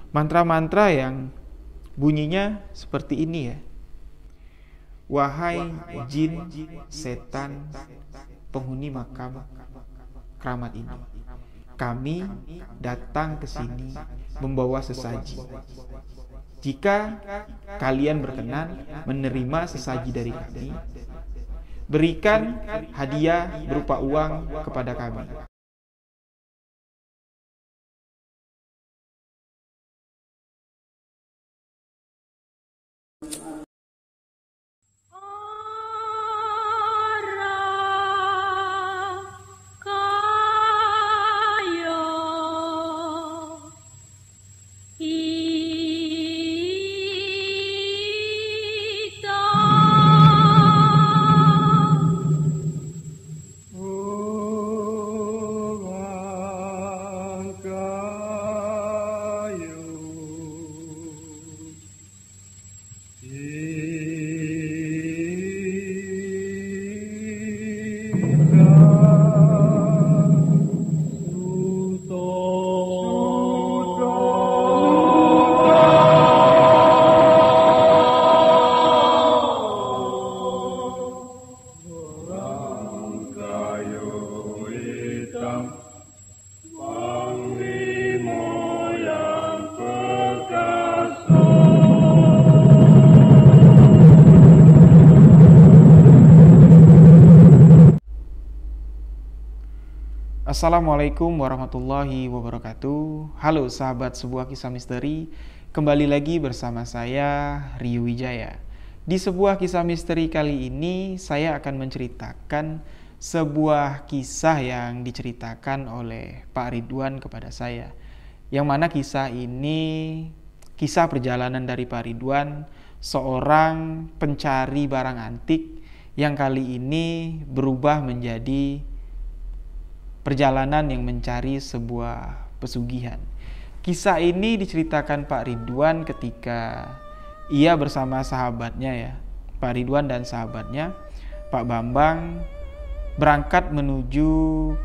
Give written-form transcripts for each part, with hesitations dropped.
Mantra-mantra yang bunyinya seperti ini ya. Wahai jin, setan, penghuni makam keramat ini, kami datang ke sini membawa sesaji. Jika kalian berkenan menerima sesaji dari kami, berikan hadiah berupa uang kepada kami. Assalamualaikum warahmatullahi wabarakatuh. Halo sahabat sebuah kisah misteri, kembali lagi bersama saya Rio Wijaya. Di sebuah kisah misteri kali ini saya akan menceritakan sebuah kisah yang diceritakan oleh Pak Ridwan kepada saya. Yang mana kisah ini kisah perjalanan dari Pak Ridwan, seorang pencari barang antik yang kali ini berubah menjadi perjalanan yang mencari sebuah pesugihan. Kisah ini diceritakan Pak Ridwan ketika ia bersama sahabatnya ya, Pak Ridwan dan sahabatnya, Pak Bambang, berangkat menuju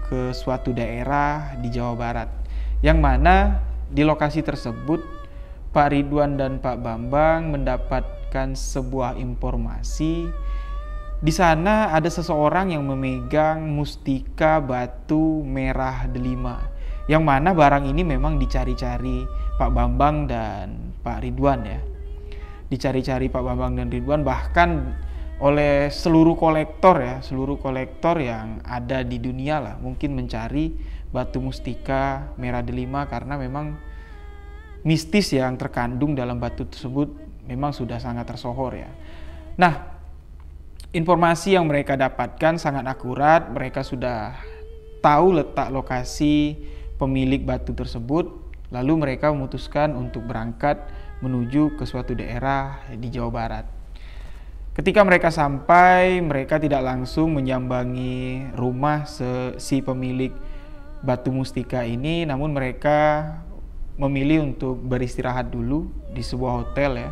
ke suatu daerah di Jawa Barat. Yang mana di lokasi tersebut Pak Ridwan dan Pak Bambang mendapatkan sebuah informasi. Di sana ada seseorang yang memegang mustika batu merah delima, yang mana barang ini memang dicari-cari Pak Bambang dan Pak Ridwan ya. Dicari-cari Pak Bambang dan Ridwan, bahkan oleh seluruh kolektor ya, seluruh kolektor yang ada di dunia lah, mungkin mencari batu mustika merah delima karena memang mistis yang terkandung dalam batu tersebut memang sudah sangat tersohor ya. Nah, informasi yang mereka dapatkan sangat akurat. Mereka sudah tahu letak lokasi pemilik batu tersebut. Lalu mereka memutuskan untuk berangkat menuju ke suatu daerah di Jawa Barat. Ketika mereka sampai, mereka tidak langsung menyambangi rumah si pemilik batu mustika ini, namun mereka memilih untuk beristirahat dulu di sebuah hotel ya.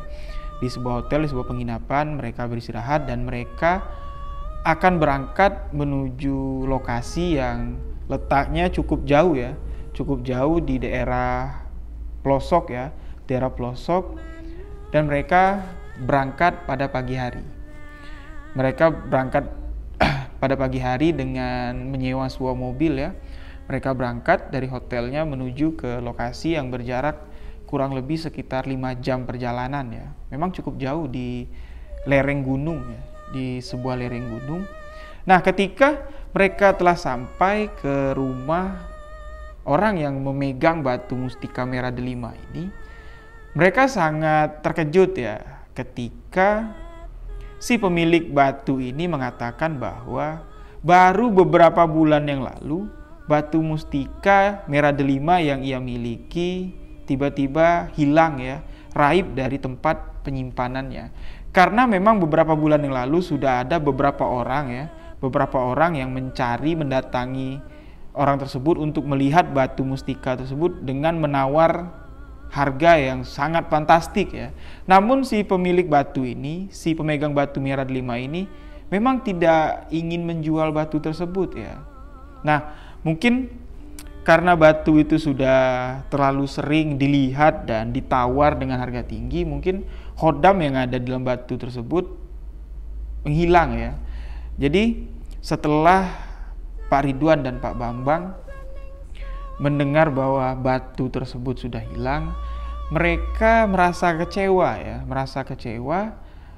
Di sebuah hotel, di sebuah penginapan, mereka beristirahat dan mereka akan berangkat menuju lokasi yang letaknya cukup jauh ya, cukup jauh di daerah pelosok ya, daerah pelosok, dan mereka berangkat pada pagi hari. Mereka berangkat pada pagi hari dengan menyewa sebuah mobil ya. Mereka berangkat dari hotelnya menuju ke lokasi yang berjarak kurang lebih sekitar 5 jam perjalanan ya. Memang cukup jauh di lereng gunung ya, di sebuah lereng gunung. Nah, ketika mereka telah sampai ke rumah orang yang memegang batu mustika merah delima ini, mereka sangat terkejut ya ketika si pemilik batu ini mengatakan bahwa baru beberapa bulan yang lalu batu mustika merah delima yang ia miliki tiba-tiba hilang ya, raib dari tempat penyimpanannya. Karena memang beberapa bulan yang lalu sudah ada beberapa orang yang mendatangi orang tersebut untuk melihat batu mustika tersebut dengan menawar harga yang sangat fantastik ya. Namun si pemilik batu ini, si pemegang batu merah delima ini memang tidak ingin menjual batu tersebut ya. Nah, mungkin karena batu itu sudah terlalu sering dilihat dan ditawar dengan harga tinggi, mungkin khodam yang ada di dalam batu tersebut menghilang ya. Jadi setelah Pak Ridwan dan Pak Bambang mendengar bahwa batu tersebut sudah hilang, mereka merasa kecewa ya,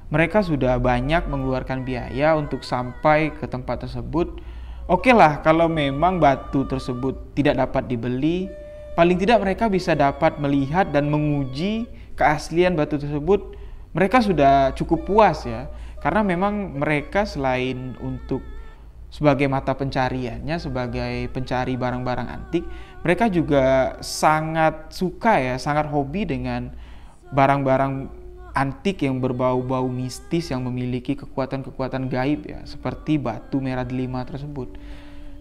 Mereka sudah banyak mengeluarkan biaya untuk sampai ke tempat tersebut. Oke lah, kalau memang batu tersebut tidak dapat dibeli, paling tidak mereka bisa dapat melihat dan menguji keaslian batu tersebut. Mereka sudah cukup puas ya, karena memang mereka selain untuk sebagai mata pencariannya, sebagai pencari barang-barang antik, mereka juga sangat suka ya, sangat hobi dengan barang-barang antik yang berbau-bau mistis yang memiliki kekuatan-kekuatan gaib ya, seperti batu merah delima tersebut.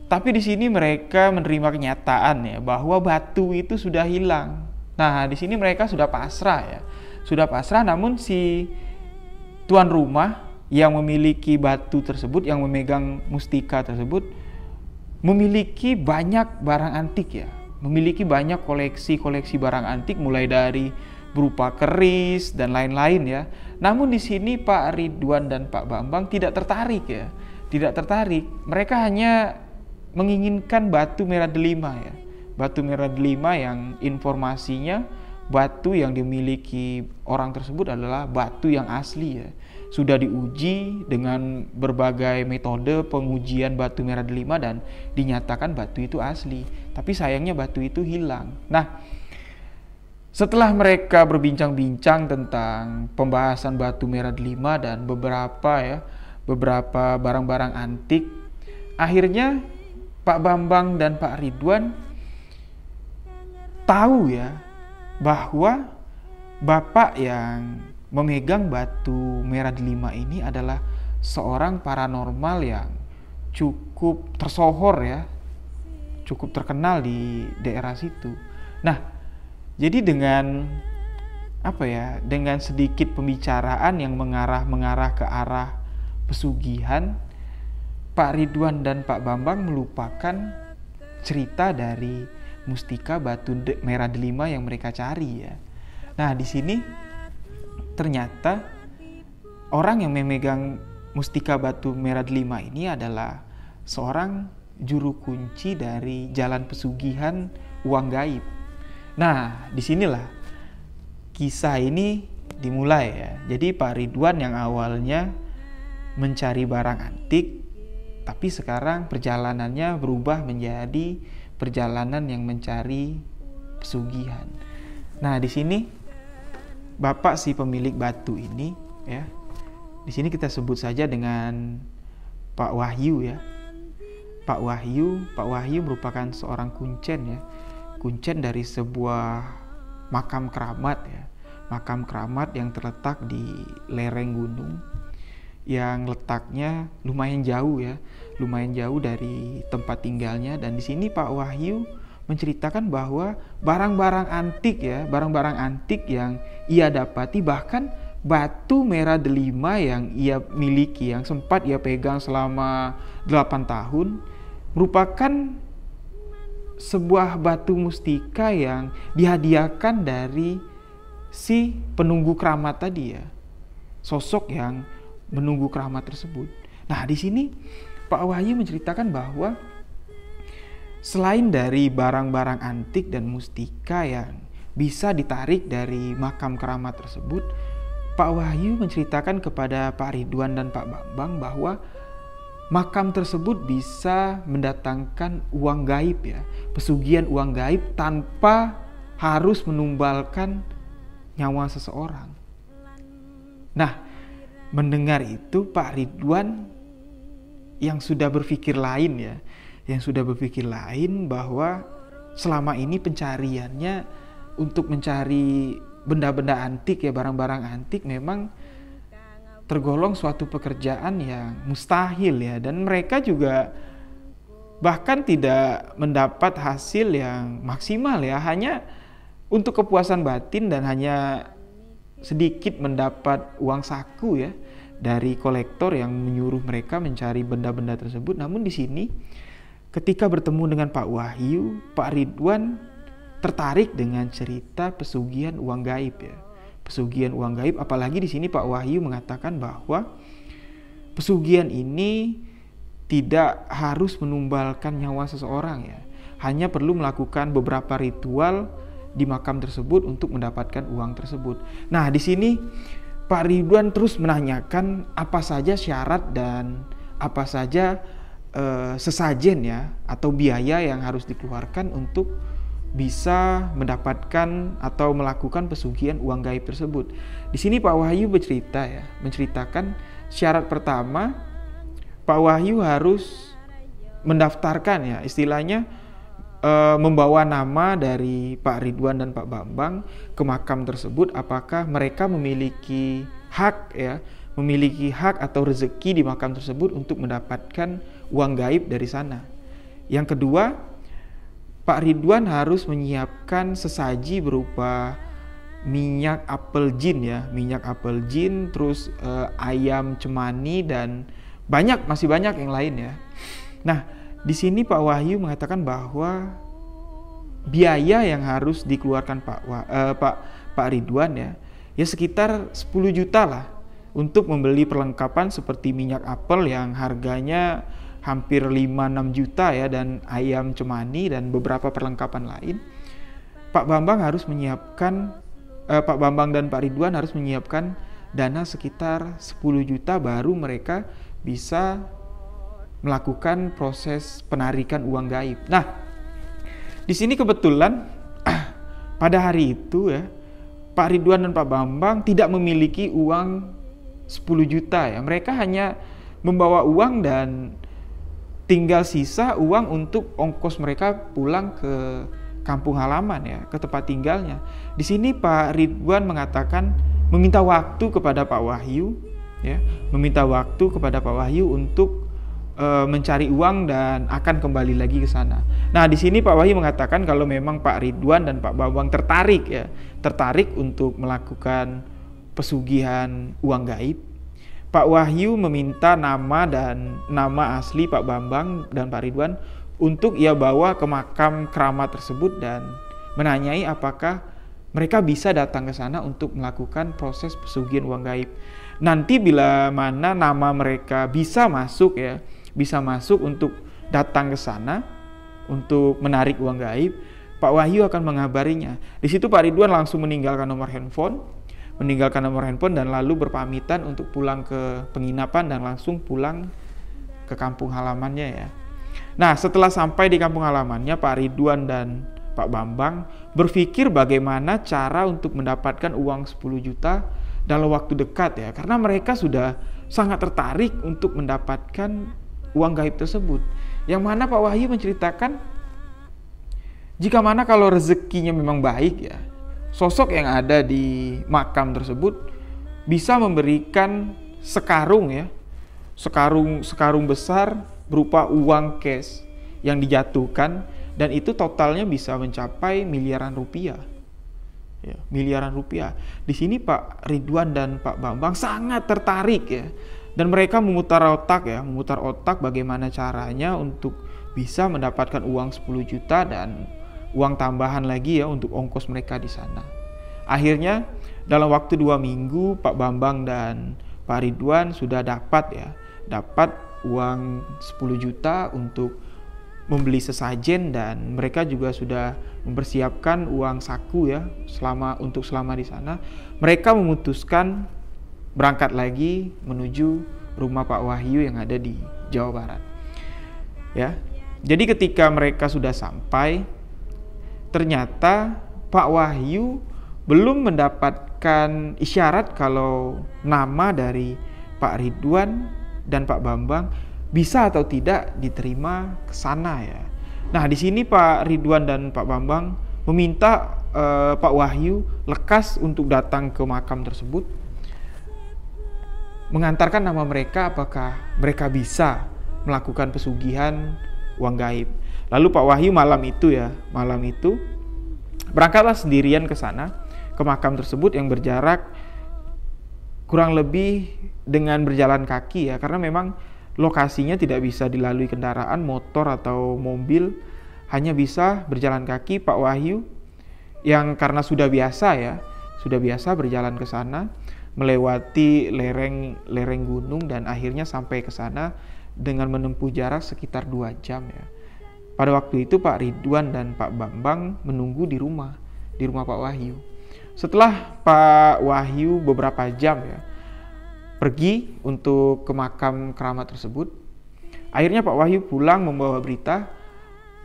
Tapi di sini mereka menerima kenyataan ya, bahwa batu itu sudah hilang. Nah, di sini mereka sudah pasrah ya. Sudah pasrah, namun si tuan rumah yang memiliki batu tersebut, yang memegang mustika tersebut, memiliki banyak barang antik ya. Memiliki banyak koleksi barang antik, mulai dari berupa keris dan lain-lain ya. Namun di sini Pak Ridwan dan Pak Bambang tidak tertarik ya. Tidak tertarik. Mereka hanya menginginkan batu merah delima ya. Batu merah delima yang informasinya batu yang dimiliki orang tersebut adalah batu yang asli ya. Sudah diuji dengan berbagai metode pengujian batu merah delima dan dinyatakan batu itu asli. Tapi sayangnya batu itu hilang. Nah, setelah mereka berbincang-bincang tentang pembahasan batu merah delima dan beberapa barang-barang antik, akhirnya Pak Bambang dan Pak Ridwan tahu ya bahwa bapak yang memegang batu merah delima ini adalah seorang paranormal yang cukup tersohor ya, cukup terkenal di daerah situ. Nah, jadi dengan dengan sedikit pembicaraan yang mengarah ke arah pesugihan, Pak Ridwan dan Pak Bambang melupakan cerita dari mustika batu merah delima yang mereka cari ya. Nah, di sini ternyata orang yang memegang mustika batu merah delima ini adalah seorang juru kunci dari jalan pesugihan uang gaib. Nah, disinilah kisah ini dimulai ya. Jadi Pak Ridwan yang awalnya mencari barang antik, tapi sekarang perjalanannya berubah menjadi perjalanan yang mencari pesugihan. Nah, di sini bapak si pemilik batu ini ya. Di sini kita sebut saja dengan Pak Wahyu ya. Pak Wahyu merupakan seorang kuncen ya. Kuncen dari sebuah makam keramat ya. Makam keramat yang terletak di lereng gunung yang letaknya lumayan jauh ya. Lumayan jauh dari tempat tinggalnya, dan di sini Pak Wahyu menceritakan bahwa barang-barang antik ya, barang-barang antik yang ia dapati, bahkan batu merah delima yang ia miliki, yang sempat ia pegang selama 8 tahun, merupakan sebuah batu mustika yang dihadiahkan dari si penunggu keramat tadi ya, sosok yang menunggu keramat tersebut. Nah, di sini Pak Wahyu menceritakan bahwa selain dari barang-barang antik dan mustika yang bisa ditarik dari makam keramat tersebut, Pak Wahyu menceritakan kepada Pak Ridwan dan Pak Bambang bahwa makam tersebut bisa mendatangkan uang gaib ya, pesugihan uang gaib tanpa harus menumbalkan nyawa seseorang. Nah, mendengar itu Pak Ridwan yang sudah berpikir lain bahwa selama ini pencariannya untuk mencari benda-benda antik ya, barang-barang antik memang tergolong suatu pekerjaan yang mustahil ya, dan mereka juga bahkan tidak mendapat hasil yang maksimal ya, hanya untuk kepuasan batin dan hanya sedikit mendapat uang saku ya dari kolektor yang menyuruh mereka mencari benda-benda tersebut. Namun di sini ketika bertemu dengan Pak Wahyu, Pak Ridwan tertarik dengan cerita pesugihan uang gaib ya. Pesugihan uang gaib, apalagi di sini Pak Wahyu mengatakan bahwa pesugihan ini tidak harus menumbalkan nyawa seseorang ya. Hanya perlu melakukan beberapa ritual di makam tersebut untuk mendapatkan uang tersebut. Nah, di sini Pak Ridwan terus menanyakan apa saja syarat dan apa saja sesajen ya atau biaya yang harus dikeluarkan untuk bisa mendapatkan atau melakukan pesugihan uang gaib tersebut. Di sini Pak Wahyu menceritakan syarat pertama, Pak Wahyu harus mendaftarkan ya, istilahnya membawa nama dari Pak Ridwan dan Pak Bambang ke makam tersebut, apakah mereka memiliki hak atau rezeki di makam tersebut untuk mendapatkan uang gaib dari sana. Yang kedua, Pak Ridwan harus menyiapkan sesaji berupa minyak apel jin, terus ayam cemani dan masih banyak yang lain ya. Nah, di sini Pak Wahyu mengatakan bahwa biaya yang harus dikeluarkan Pak Ridwan ya sekitar 10 juta lah untuk membeli perlengkapan seperti minyak apel yang harganya hampir 5-6 juta ya, dan ayam cemani dan beberapa perlengkapan lain. Pak Bambang dan Pak Ridwan harus menyiapkan dana sekitar 10 juta baru mereka bisa melakukan proses penarikan uang gaib. Nah, di sini kebetulan pada hari itu ya, Pak Ridwan dan Pak Bambang tidak memiliki uang 10 juta ya. Mereka hanya membawa uang dan tinggal sisa uang untuk ongkos mereka pulang ke kampung halaman ya, ke tempat tinggalnya. Di sini Pak Ridwan meminta waktu kepada Pak Wahyu untuk mencari uang dan akan kembali lagi ke sana. Nah, di sini Pak Wahyu mengatakan kalau memang Pak Ridwan dan Pak Bambang tertarik untuk melakukan pesugihan uang gaib, Pak Wahyu meminta nama asli Pak Bambang dan Pak Ridwan untuk ia bawa ke makam keramat tersebut dan menanyai apakah mereka bisa datang ke sana untuk melakukan proses pesugihan uang gaib. Nanti bila mana nama mereka bisa masuk untuk datang ke sana untuk menarik uang gaib, Pak Wahyu akan mengabarinya. Di situ Pak Ridwan langsung meninggalkan nomor handphone dan lalu berpamitan untuk pulang ke penginapan dan langsung pulang ke kampung halamannya ya. Nah, setelah sampai di kampung halamannya, Pak Ridwan dan Pak Bambang berpikir bagaimana cara untuk mendapatkan uang 10 juta dalam waktu dekat ya, karena mereka sudah sangat tertarik untuk mendapatkan uang gaib tersebut. Yang mana Pak Wahyu menceritakan jika mana kalau rezekinya memang baik ya, sosok yang ada di makam tersebut bisa memberikan sekarung besar berupa uang cash yang dijatuhkan, dan itu totalnya bisa mencapai miliaran rupiah. Ya, miliaran rupiah. Di sini Pak Ridwan dan Pak Bambang sangat tertarik ya, dan mereka memutar otak bagaimana caranya untuk bisa mendapatkan uang 10 juta dan uang tambahan lagi ya untuk ongkos mereka di sana. Akhirnya dalam waktu 2 minggu Pak Bambang dan Pak Ridwan sudah dapat uang 10 juta untuk membeli sesajen, dan mereka juga sudah mempersiapkan uang saku ya selama di sana. Mereka memutuskan berangkat lagi menuju rumah Pak Wahyu yang ada di Jawa Barat. Ya. Jadi ketika mereka sudah sampai, ternyata Pak Wahyu belum mendapatkan isyarat kalau nama dari Pak Ridwan dan Pak Bambang bisa atau tidak diterima ke sana ya. Nah, di sini Pak Ridwan dan Pak Bambang meminta Pak Wahyu lekas untuk datang ke makam tersebut, mengantarkan nama mereka apakah mereka bisa melakukan pesugihan uang gaib. Lalu Pak Wahyu malam itu berangkatlah sendirian ke sana, ke makam tersebut yang berjarak kurang lebih dengan berjalan kaki ya, karena memang lokasinya tidak bisa dilalui kendaraan, motor atau mobil, hanya bisa berjalan kaki. Pak Wahyu yang karena sudah biasa berjalan ke sana, melewati lereng gunung dan akhirnya sampai ke sana dengan menempuh jarak sekitar 2 jam ya. Pada waktu itu Pak Ridwan dan Pak Bambang menunggu di rumah Pak Wahyu. Setelah Pak Wahyu beberapa jam ya pergi untuk ke makam keramat tersebut, akhirnya Pak Wahyu pulang membawa berita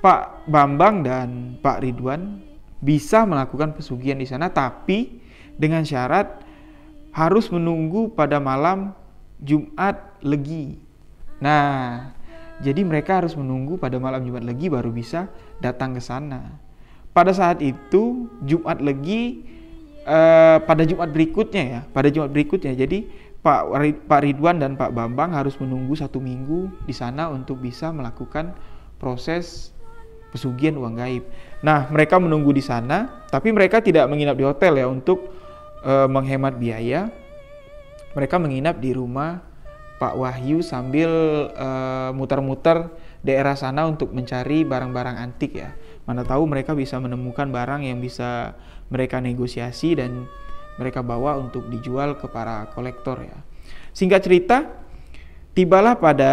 Pak Bambang dan Pak Ridwan bisa melakukan pesugihan di sana, tapi dengan syarat harus menunggu pada malam Jumat Legi. Nah, jadi mereka harus menunggu pada malam Jumat Legi baru bisa datang ke sana. Pada saat itu Jumat Legi pada Jumat berikutnya, jadi Pak Ridwan dan Pak Bambang harus menunggu 1 minggu di sana untuk bisa melakukan proses pesugihan uang gaib. Nah, mereka menunggu di sana, tapi mereka tidak menginap di hotel ya untuk menghemat biaya. Mereka menginap di rumah Pak Wahyu sambil muter-muter daerah sana untuk mencari barang-barang antik ya. Mana tahu mereka bisa menemukan barang yang bisa mereka negosiasi dan mereka bawa untuk dijual ke para kolektor ya. Singkat cerita, tibalah pada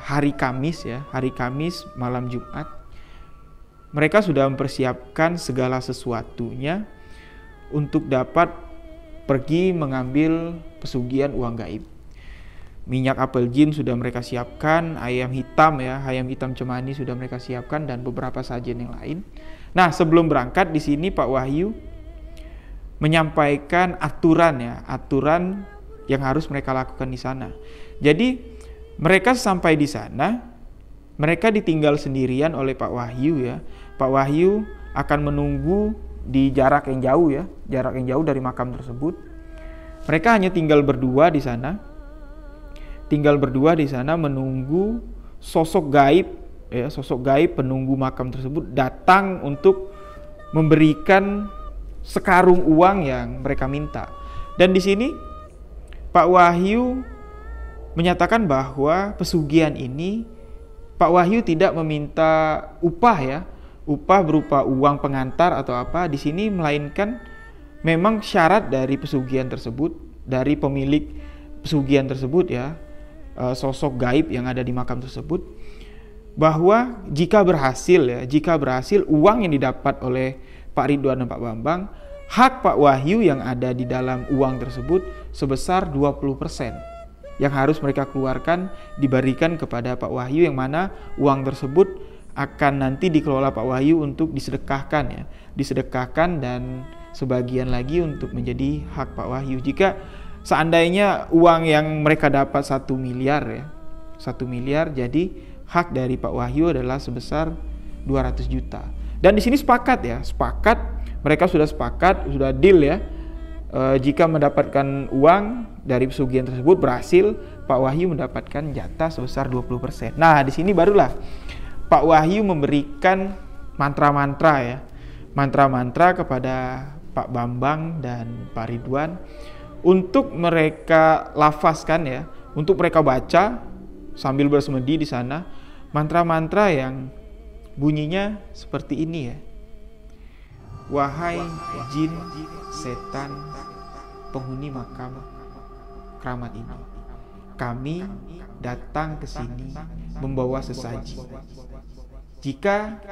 hari Kamis malam Jumat. Mereka sudah mempersiapkan segala sesuatunya untuk dapat pergi mengambil pesugihan uang gaib. Minyak apel jin sudah mereka siapkan, ayam hitam cemani sudah mereka siapkan dan beberapa sajian yang lain. Nah, sebelum berangkat di sini Pak Wahyu menyampaikan aturan yang harus mereka lakukan di sana. Jadi mereka sampai di sana, mereka ditinggal sendirian oleh Pak Wahyu ya. Pak Wahyu akan menunggu di jarak yang jauh dari makam tersebut. Mereka hanya tinggal berdua di sana menunggu sosok gaib penunggu makam tersebut datang untuk memberikan sekarung uang yang mereka minta. Dan di sini Pak Wahyu menyatakan bahwa pesugihan ini Pak Wahyu tidak meminta upah berupa uang pengantar atau apa di sini, melainkan memang syarat dari pesugihan tersebut, dari pemilik pesugihan tersebut ya, sosok gaib yang ada di makam tersebut, bahwa jika berhasil uang yang didapat oleh Pak Ridwan dan Pak Bambang, hak Pak Wahyu yang ada di dalam uang tersebut sebesar 20% yang harus mereka keluarkan diberikan kepada Pak Wahyu, yang mana uang tersebut akan nanti dikelola Pak Wahyu untuk disedekahkan dan sebagian lagi untuk menjadi hak Pak Wahyu. Jika seandainya uang yang mereka dapat 1 miliar, jadi hak dari Pak Wahyu adalah sebesar 200 juta. Dan di sini mereka sudah deal ya. Jika mendapatkan uang dari pesugihan tersebut berhasil, Pak Wahyu mendapatkan jatah sebesar 20%. Nah, di sini barulah Pak Wahyu memberikan mantra-mantra kepada Pak Bambang dan Pak Ridwan untuk mereka lafazkan ya, untuk mereka baca sambil bersemedi di sana, mantra-mantra yang bunyinya seperti ini ya. Wahai jin, setan, penghuni makam keramat ini, kami datang ke sini membawa sesaji. Jika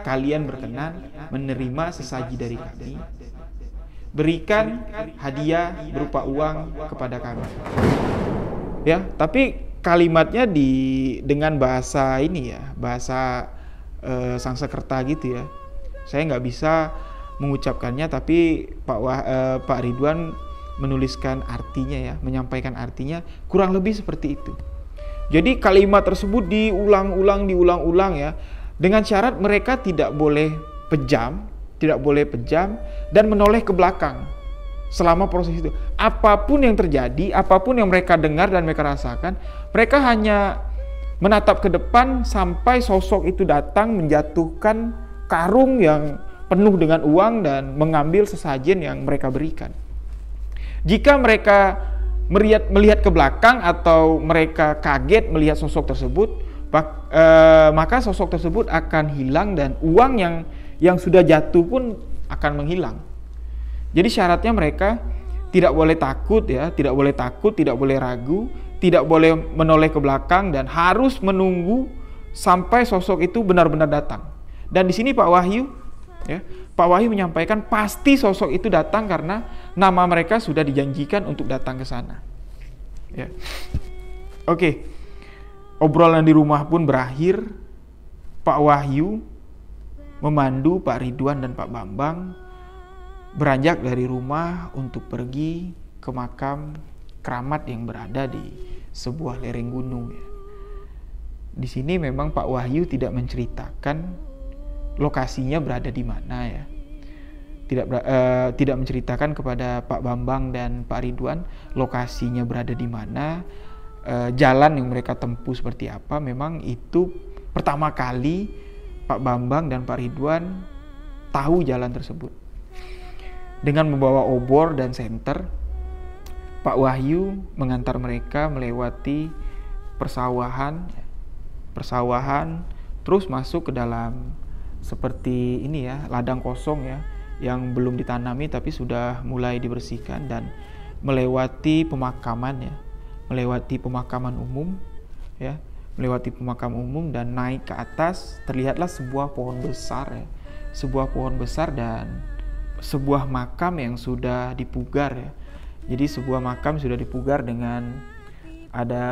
kalian berkenan menerima sesaji dari kami, berikan hadiah berupa uang kepada kami. Ya, tapi kalimatnya dengan bahasa bahasa Sangsekerta gitu ya. Saya nggak bisa mengucapkannya, tapi Pak Ridwan menuliskan artinya ya, menyampaikan artinya kurang lebih seperti itu. Jadi kalimat tersebut diulang-ulang ya, dengan syarat mereka tidak boleh pejam dan menoleh ke belakang selama proses itu. Apapun yang terjadi, apapun yang mereka dengar dan mereka rasakan, mereka hanya menatap ke depan sampai sosok itu datang menjatuhkan karung yang penuh dengan uang dan mengambil sesajen yang mereka berikan. Jika mereka melihat ke belakang atau mereka kaget melihat sosok tersebut, maka sosok tersebut akan hilang dan uang yang sudah jatuh pun akan menghilang. Jadi syaratnya mereka tidak boleh takut ya, tidak boleh takut, tidak boleh ragu, tidak boleh menoleh ke belakang dan harus menunggu sampai sosok itu benar-benar datang. Dan di sini Pak Wahyu menyampaikan pasti sosok itu datang karena nama mereka sudah dijanjikan untuk datang ke sana. Ya. Oke. Obrolan di rumah pun berakhir. Pak Wahyu memandu Pak Ridwan dan Pak Bambang beranjak dari rumah untuk pergi ke makam keramat yang berada di sebuah lereng gunung. Di sini memang Pak Wahyu tidak menceritakan lokasinya berada di mana ya. Tidak menceritakan kepada Pak Bambang dan Pak Ridwan lokasinya berada di mana, jalan yang mereka tempuh seperti apa. Memang itu pertama kali Pak Bambang dan Pak Ridwan tahu jalan tersebut. Dengan membawa obor dan senter, Pak Wahyu mengantar mereka melewati persawahan, terus masuk ke dalam seperti ini ya, ladang kosong ya, yang belum ditanami tapi sudah mulai dibersihkan, dan melewati pemakaman ya, melewati pemakaman umum ya, melewati pemakaman umum dan naik ke atas terlihatlah sebuah pohon besar ya, sebuah pohon besar dan sebuah makam yang sudah dipugar ya. Jadi sebuah makam sudah dipugar dengan ada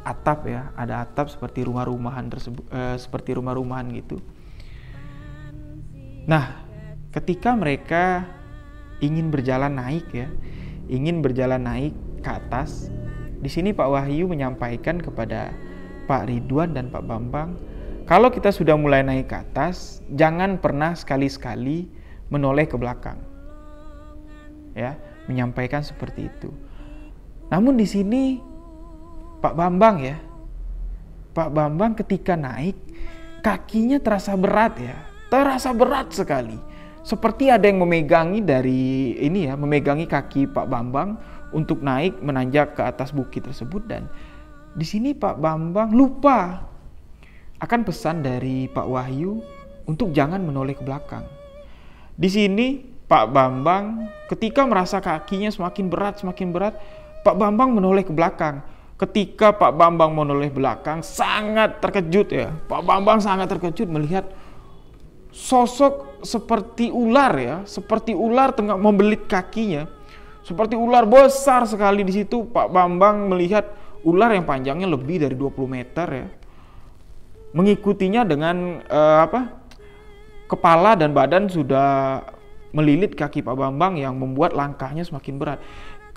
atap ya, ada atap seperti rumah-rumahan tersebut, seperti rumah-rumahan gitu. Nah, ketika mereka ingin berjalan naik ya, ingin berjalan naik ke atas, di sini Pak Wahyu menyampaikan kepada Pak Ridwan dan Pak Bambang, kalau kita sudah mulai naik ke atas, jangan pernah sekali-sekali menoleh ke belakang. Ya, menyampaikan seperti itu. Namun di sini Pak Bambang ya, Pak Bambang ketika naik kakinya terasa berat ya, terasa berat sekali. Seperti ada yang memegangi dari ini ya, memegangi kaki Pak Bambang untuk naik menanjak ke atas bukit tersebut. Dan di sini Pak Bambang lupa akan pesan dari Pak Wahyu untuk jangan menoleh ke belakang. Di sini Pak Bambang ketika merasa kakinya semakin berat, Pak Bambang menoleh ke belakang. Ketika Pak Bambang menoleh belakang, sangat terkejut ya. Pak Bambang sangat terkejut melihat sosok seperti ular ya, seperti ular tengah membelit kakinya. Seperti ular besar sekali di situ. Pak Bambang melihat ular yang panjangnya lebih dari 20 meter ya. Mengikutinya dengan kepala dan badan sudah melilit kaki Pak Bambang yang membuat langkahnya semakin berat.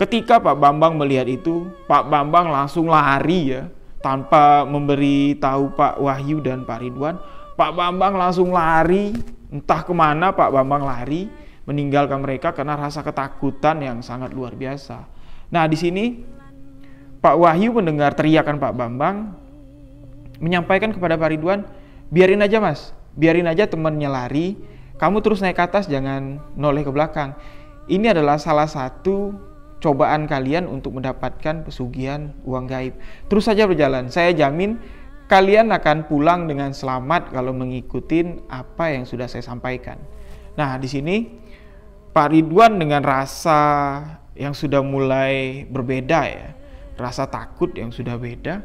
Ketika Pak Bambang melihat itu, Pak Bambang langsung lari ya, tanpa memberi tahu Pak Wahyu dan Pak Ridwan. Pak Bambang langsung lari, entah kemana Pak Bambang lari, meninggalkan mereka karena rasa ketakutan yang sangat luar biasa. Nah di sini Pak Wahyu mendengar teriakan Pak Bambang, menyampaikan kepada Pak Ridwan, biarin aja mas, biarin aja temannya lari, kamu terus naik ke atas, jangan noleh ke belakang. Ini adalah salah satu cobaan kalian untuk mendapatkan pesugihan uang gaib. Terus saja berjalan, saya jamin kalian akan pulang dengan selamat kalau mengikuti apa yang sudah saya sampaikan. Nah di sini Pak Ridwan dengan rasa yang sudah mulai berbeda ya, rasa takut yang sudah beda,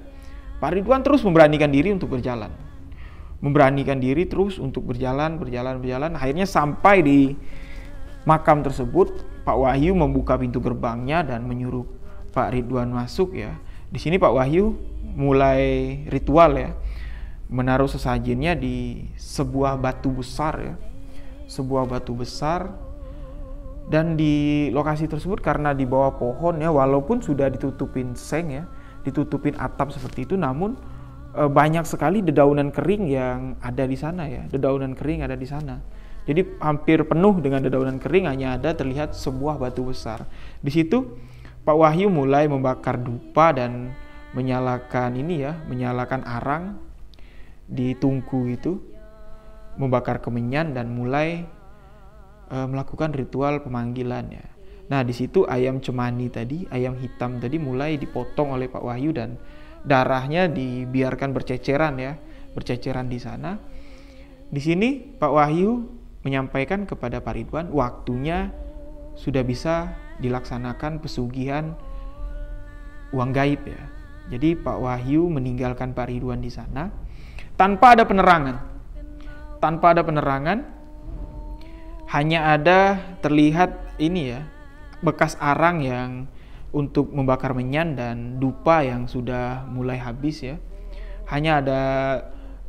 Pak Ridwan terus memberanikan diri untuk berjalan. Memberanikan diri terus untuk berjalan. Akhirnya sampai di makam tersebut, Pak Wahyu membuka pintu gerbangnya dan menyuruh Pak Ridwan masuk ya. Di sini Pak Wahyu mulai ritual ya, menaruh sesajennya di sebuah batu besar ya, sebuah batu besar. Dan di lokasi tersebut karena di bawah pohon ya, walaupun sudah ditutupin seng ya, ditutupin atap seperti itu, namun banyak sekali dedaunan kering yang ada di sana ya, dedaunan kering ada di sana. Jadi hampir penuh dengan dedaunan kering, hanya ada terlihat sebuah batu besar. Di situ Pak Wahyu mulai membakar dupa dan menyalakan ini ya, menyalakan arang di tungku itu, membakar kemenyan dan mulai melakukan ritual pemanggilan ya. Nah, di situ ayam cemani tadi, ayam hitam tadi mulai dipotong oleh Pak Wahyu dan darahnya dibiarkan berceceran ya, berceceran di sana. Di sini Pak Wahyu menyampaikan kepada Pak Ridwan waktunya sudah bisa dilaksanakan pesugihan uang gaib ya. Jadi Pak Wahyu meninggalkan Pak Ridwan di sana tanpa ada penerangan. Tanpa ada penerangan, hanya ada terlihat ini ya, bekas arang yang untuk membakar menyan dan dupa yang sudah mulai habis ya. Hanya ada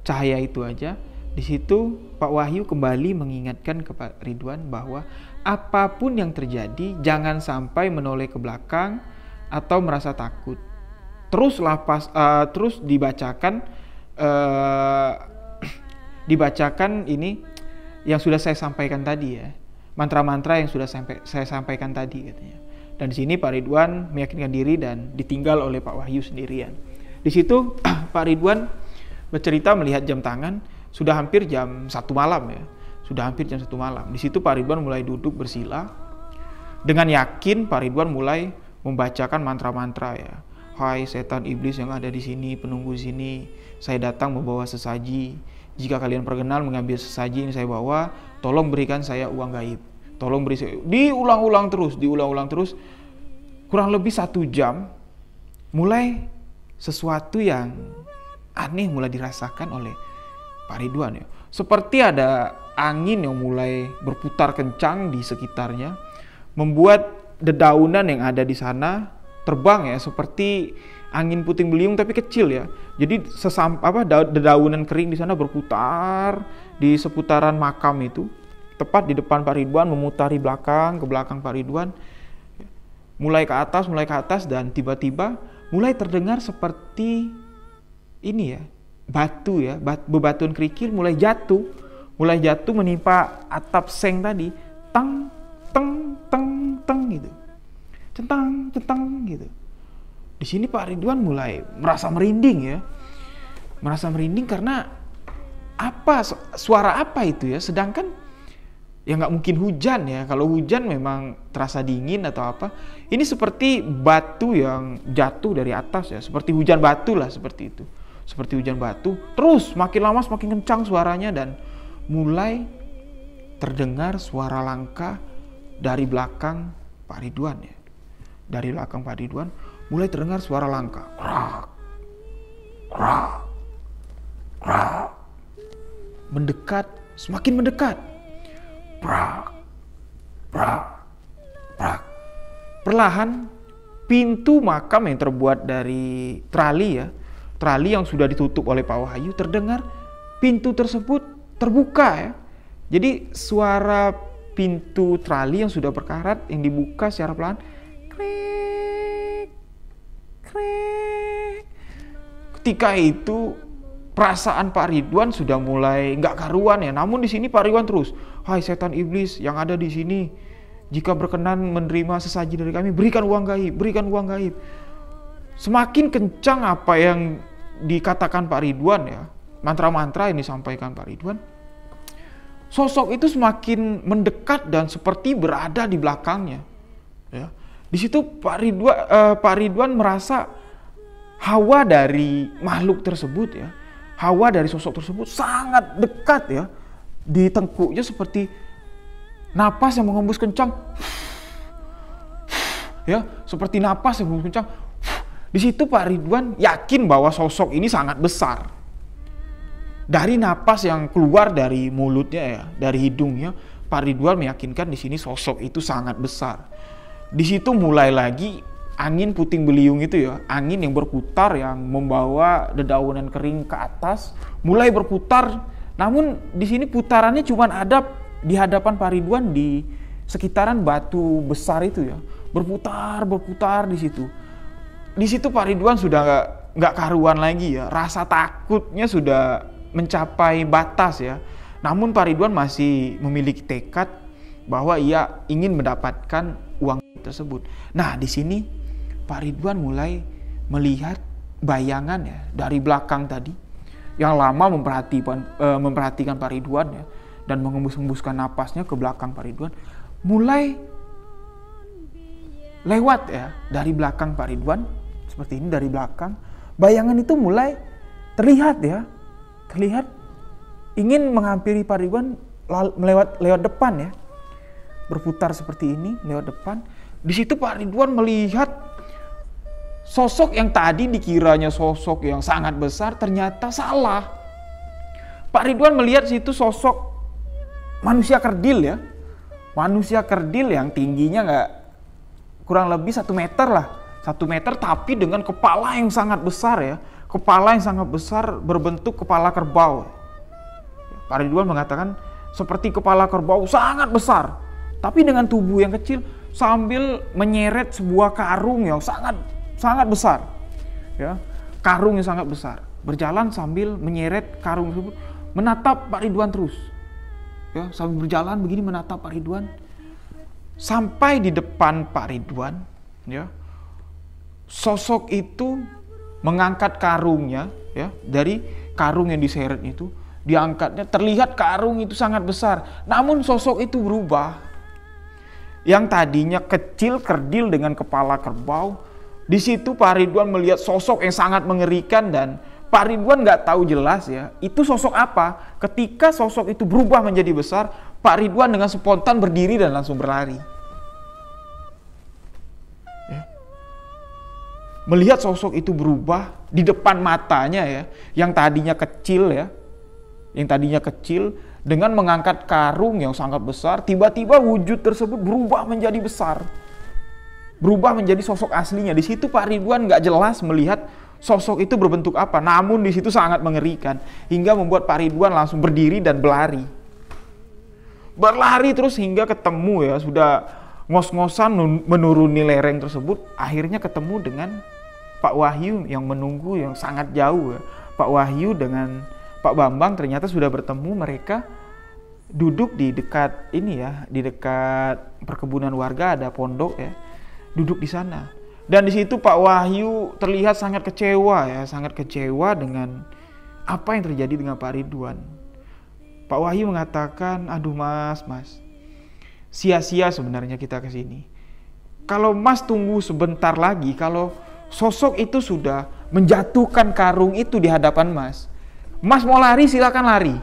cahaya itu aja. Di situ Pak Wahyu kembali mengingatkan kepada Ridwan bahwa apapun yang terjadi jangan sampai menoleh ke belakang atau merasa takut. Terus dibacakan ini yang sudah saya sampaikan tadi ya. Mantra-mantra yang sudah saya sampaikan tadi katanya. Dan di sini Pak Ridwan meyakinkan diri dan ditinggal oleh Pak Wahyu sendirian. Di situ Pak Ridwan bercerita melihat jam tangan sudah hampir jam 1 malam ya. Sudah hampir jam 1 malam. Di situ Pak Ridwan mulai duduk bersila. Dengan yakin Pak Ridwan mulai membacakan mantra-mantra ya. Hai setan iblis yang ada di sini, penunggu sini, saya datang membawa sesaji. Jika kalian perkenan mengambil sesaji yang saya bawa, tolong berikan saya uang gaib. Tolong beri saya. Diulang-ulang terus. Kurang lebih 1 jam, mulai sesuatu yang aneh mulai dirasakan oleh Pak Ridwan ya. Seperti ada angin yang mulai berputar kencang di sekitarnya, membuat dedaunan yang ada di sana terbang ya, seperti angin puting beliung tapi kecil ya. Jadi dedaunan kering di sana berputar di seputaran makam itu, tepat di depan Pak Ridwan, memutari ke belakang Pak Ridwan, mulai ke atas dan tiba-tiba mulai terdengar seperti ini ya, batu ya, bebatuan kerikil mulai jatuh menimpa atap seng tadi, tang gitu, centang gitu. Di sini Pak Ridwan mulai merasa merinding karena suara apa itu ya, sedangkan ya nggak mungkin hujan ya. Kalau hujan memang terasa dingin atau apa. Ini seperti batu yang jatuh dari atas ya, seperti hujan batu lah, seperti itu. Seperti hujan batu. Terus makin lama semakin kencang suaranya dan mulai terdengar suara langkah dari belakang Pak Ridwan ya. Dari belakang Pak Ridwan mulai terdengar suara langkah. Krak. Mendekat, semakin mendekat. Prak. Perlahan pintu makam yang terbuat dari trali yang sudah ditutup oleh Pak Wahyu, terdengar pintu tersebut terbuka ya. Jadi suara pintu trali yang sudah berkarat yang dibuka secara pelan, krek. Ketika itu perasaan Pak Ridwan sudah mulai nggak karuan ya. Namun di sini Pak Ridwan terus, hai setan iblis yang ada di sini, jika berkenan menerima sesaji dari kami, berikan uang gaib. Semakin kencang apa yang dikatakan Pak Ridwan ya, mantra-mantra yang disampaikan Pak Ridwan, sosok itu semakin mendekat dan seperti berada di belakangnya. Ya. Di situ Pak Ridwan merasa hawa dari makhluk tersebut ya, hawa dari sosok tersebut sangat dekat ya, di tengkuknya seperti napas yang mengembus kencang, ya, seperti napas yang mengembus kencang. Di situ Pak Ridwan yakin bahwa sosok ini sangat besar. Dari napas yang keluar dari mulutnya ya, dari hidungnya, Pak Ridwan meyakinkan di sini sosok itu sangat besar. Di situ mulai lagi angin puting beliung itu ya, angin yang berputar yang membawa dedaunan kering ke atas, mulai berputar. Namun di sini putarannya cuma ada di hadapan Pak Ridwan di sekitaran batu besar itu ya, berputar di situ. Di situ Pak Ridwan sudah nggak karuan lagi ya, rasa takutnya sudah mencapai batas ya. Namun Pak Ridwan masih memiliki tekad bahwa ia ingin mendapatkan uang tersebut. Nah di sini Pak Ridwan mulai melihat bayangan ya dari belakang tadi, yang lama memperhatikan Pak Ridwan ya, dan mengembus-embuskan napasnya ke belakang Pak Ridwan. Mulai lewat ya dari belakang Pak Ridwan, seperti ini dari belakang. Bayangan itu mulai terlihat ya, terlihat ingin menghampiri Pak Ridwan lewat depan ya, berputar seperti ini lewat depan. Di situ Pak Ridwan melihat sosok yang tadi dikiranya sosok yang sangat besar, ternyata salah. Pak Ridwan melihat situ sosok manusia kerdil ya, manusia kerdil yang tingginya nggak kurang lebih 1 meter lah, 1 meter, tapi dengan kepala yang sangat besar ya, kepala yang sangat besar berbentuk kepala kerbau. Pak Ridwan mengatakan seperti kepala kerbau sangat besar, tapi dengan tubuh yang kecil, sambil menyeret sebuah karung yang sangat besar ya, karung yang sangat besar, berjalan sambil menyeret karung tersebut, menatap Pak Ridwan terus ya, sambil berjalan begini menatap Pak Ridwan. Sampai di depan Pak Ridwan ya, sosok itu mengangkat karungnya ya, dari karung yang diseret itu diangkatnya, terlihat karung itu sangat besar, namun sosok itu berubah. Yang tadinya kecil kerdil dengan kepala kerbau, di situ Pak Ridwan melihat sosok yang sangat mengerikan, dan Pak Ridwan nggak tahu jelas ya itu sosok apa. Ketika sosok itu berubah menjadi besar, Pak Ridwan dengan spontan berdiri dan langsung berlari ya. Melihat sosok itu berubah di depan matanya ya, yang tadinya kecil ya, yang tadinya kecil, dengan mengangkat karung yang sangat besar, tiba-tiba wujud tersebut berubah menjadi besar, berubah menjadi sosok aslinya. Di situ Pak Ridwan nggak jelas melihat sosok itu berbentuk apa, namun di situ sangat mengerikan hingga membuat Pak Ridwan langsung berdiri dan berlari terus hingga ketemu ya, sudah ngos-ngosan menuruni lereng tersebut, akhirnya ketemu dengan Pak Wahyu yang menunggu yang sangat jauh ya. Pak Wahyu dengan Pak Bambang ternyata sudah bertemu, mereka duduk di dekat ini ya, di dekat perkebunan warga ada pondok ya, duduk di sana. Dan di situ Pak Wahyu terlihat sangat kecewa ya, sangat kecewa dengan apa yang terjadi dengan Pak Ridwan. Pak Wahyu mengatakan, aduh mas, sia-sia sebenarnya kita ke sini. Kalau mas tunggu sebentar lagi, kalau sosok itu sudah menjatuhkan karung itu di hadapan mas mau lari silakan lari,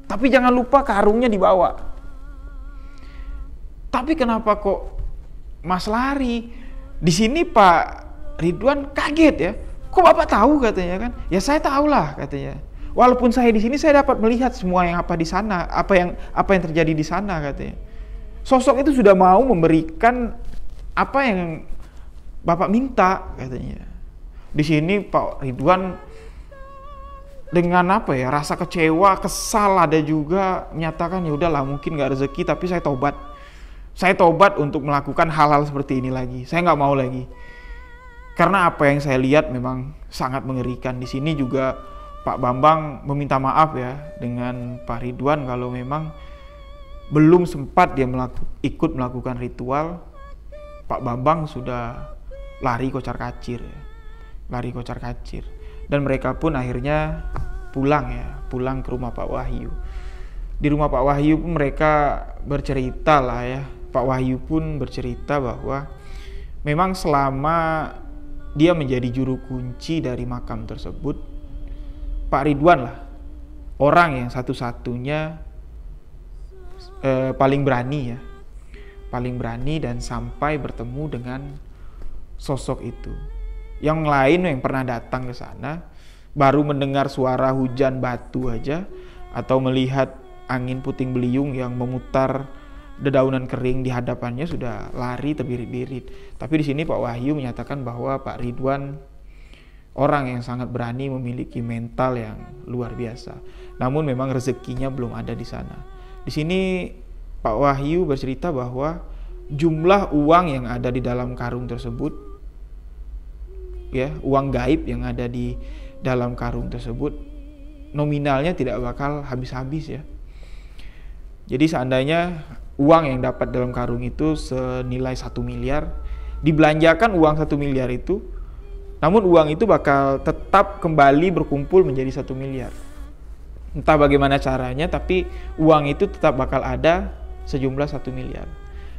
tapi jangan lupa karungnya dibawa. Tapi kenapa kok mas lari? Di sini Pak Ridwan kaget ya, kok bapak tahu katanya kan? Ya saya tahulah katanya. Walaupun saya di sini saya dapat melihat semua yang apa di sana, apa yang terjadi di sana katanya. Sosok itu sudah mau memberikan apa yang bapak minta katanya. Di sini Pak Ridwan dengan apa ya, rasa kecewa, kesal, ada juga menyatakan ya udahlah mungkin nggak rezeki, tapi saya tobat. Saya tobat untuk melakukan hal-hal seperti ini lagi. Saya nggak mau lagi. Karena apa yang saya lihat memang sangat mengerikan. Di sini juga Pak Bambang meminta maaf ya dengan Pak Ridwan kalau memang belum sempat dia ikut melakukan ritual. Pak Bambang sudah lari kocar-kacir ya. Lari kocar-kacir. Dan mereka pun akhirnya pulang ke rumah Pak Wahyu. Di rumah Pak Wahyu pun mereka bercerita lah ya. Pak Wahyu pun bercerita bahwa memang selama dia menjadi juru kunci dari makam tersebut, Pak Ridwan lah orang yang satu-satunya paling berani dan sampai bertemu dengan sosok itu. Yang lain yang pernah datang ke sana baru mendengar suara hujan batu aja, atau melihat angin puting beliung yang memutar dedaunan kering di hadapannya sudah lari terbirit-birit. Tapi di sini Pak Wahyu menyatakan bahwa Pak Ridwan orang yang sangat berani, memiliki mental yang luar biasa. Namun memang rezekinya belum ada di sana. Di sini Pak Wahyu bercerita bahwa jumlah uang yang ada di dalam karung tersebut, ya, uang gaib yang ada di dalam karung tersebut, nominalnya tidak bakal habis-habis ya. Jadi seandainya uang yang dapat dalam karung itu senilai 1 miliar, dibelanjakan uang 1 miliar itu, namun uang itu bakal tetap kembali berkumpul menjadi 1 miliar. Entah bagaimana caranya, tapi uang itu tetap bakal ada sejumlah 1 miliar.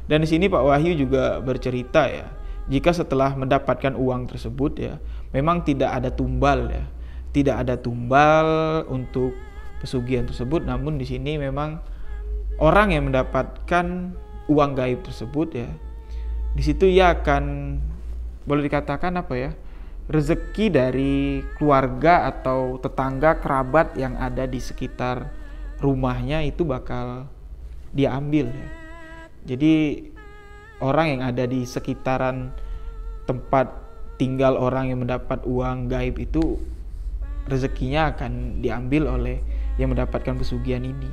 Dan di sini Pak Wahyu juga bercerita ya, jika setelah mendapatkan uang tersebut ya, memang tidak ada tumbal ya. Tidak ada tumbal untuk pesugihan tersebut, namun di sini memang orang yang mendapatkan uang gaib tersebut ya, di situ ia akan, boleh dikatakan apa ya, rezeki dari keluarga atau tetangga kerabat yang ada di sekitar rumahnya itu bakal dia ambil ya. Jadi orang yang ada di sekitaran tempat tinggal orang yang mendapat uang gaib itu, rezekinya akan diambil oleh yang mendapatkan pesugihan ini.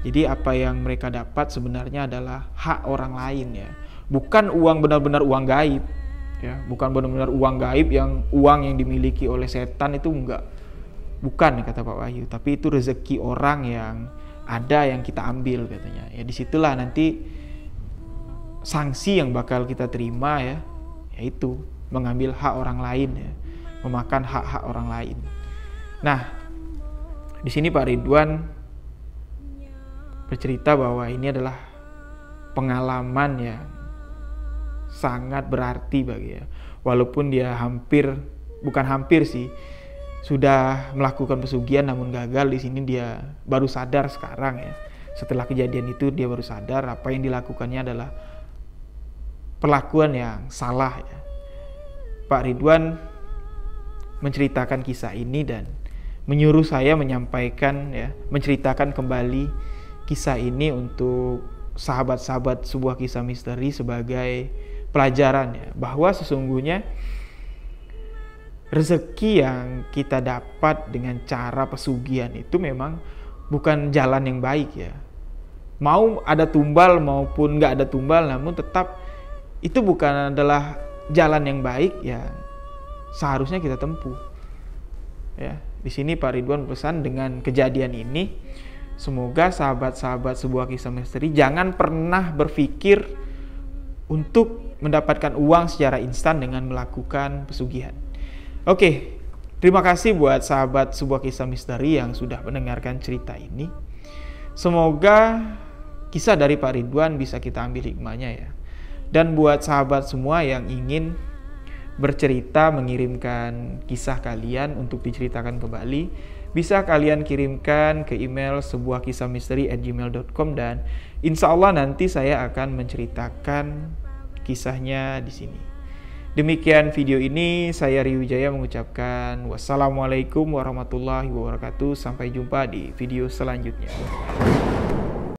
Jadi apa yang mereka dapat sebenarnya adalah hak orang lain ya, bukan uang benar-benar uang gaib ya, bukan benar-benar uang gaib yang uang yang dimiliki oleh setan, itu enggak, bukan kata Pak Wahyu, tapi itu rezeki orang yang ada yang kita ambil katanya ya. Disitulah nanti sanksi yang bakal kita terima ya, yaitu mengambil hak orang lain ya, memakan hak-hak orang lain. Nah, di sini Pak Ridwan bercerita bahwa ini adalah pengalaman yang sangat berarti bagi ya. Walaupun dia bukan hampir sih, sudah melakukan pesugihan namun gagal, di sini dia baru sadar sekarang ya. Setelah kejadian itu dia baru sadar apa yang dilakukannya adalah perlakuan yang salah ya. Pak Ridwan menceritakan kisah ini dan menyuruh saya menyampaikan ya, menceritakan kembali kisah ini untuk sahabat-sahabat sebuah kisah misteri sebagai pelajaran ya, bahwa sesungguhnya rezeki yang kita dapat dengan cara pesugihan itu memang bukan jalan yang baik ya. Mau ada tumbal maupun nggak ada tumbal, namun tetap itu bukan adalah jalan yang baik ya, seharusnya kita tempuh ya. Di sini Pak Ridwan pesan dengan kejadian ini, semoga sahabat-sahabat sebuah kisah misteri jangan pernah berpikir untuk mendapatkan uang secara instan dengan melakukan pesugihan. Oke, terima kasih buat sahabat sebuah kisah misteri yang sudah mendengarkan cerita ini. Semoga kisah dari Pak Ridwan bisa kita ambil hikmahnya ya. Dan buat sahabat semua yang ingin bercerita, mengirimkan kisah kalian untuk diceritakan kembali, bisa kalian kirimkan ke email sebuahkisahmisteri@gmail.com dan insya Allah nanti saya akan menceritakan kisahnya di sini. Demikian video ini, saya Rio Wijaya mengucapkan wassalamualaikum warahmatullahi wabarakatuh. Sampai jumpa di video selanjutnya.